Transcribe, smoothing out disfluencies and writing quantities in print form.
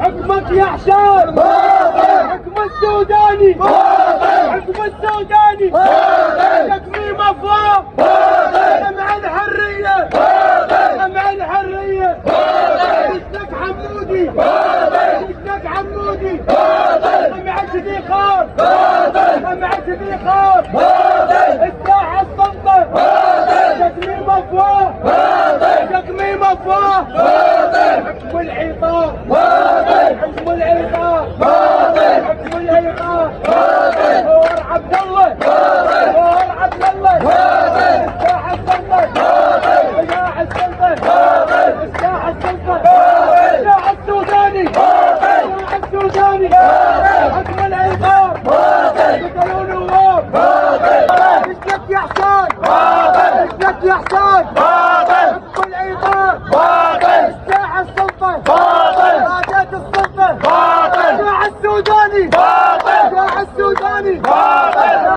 حكمك يا حسان، حكم السوداني، حكم السوداني، تكميم افواه، جمع الحريه، جمع الحريه، اسمك حمودي، اسمك حمودي، جمعت ذيخار، جمعت ذيخار، الساحه السلطه، تكميم افواه، تكميم افواه، حكم العقاب، حكم العقاب، حكم العقاب، نور عبد الله، نور عبد الله، الساحه السلطه، الساحه السلطه، الساحه السلطه، الساحه السوداني، الساحه السوداني، حكم العقاب، قتلوا نواب، اسلك يا حسان، اسلك يا حسان، حكم العقاب، الساحه السلطه، قادة السلطه، الساحه السوداني.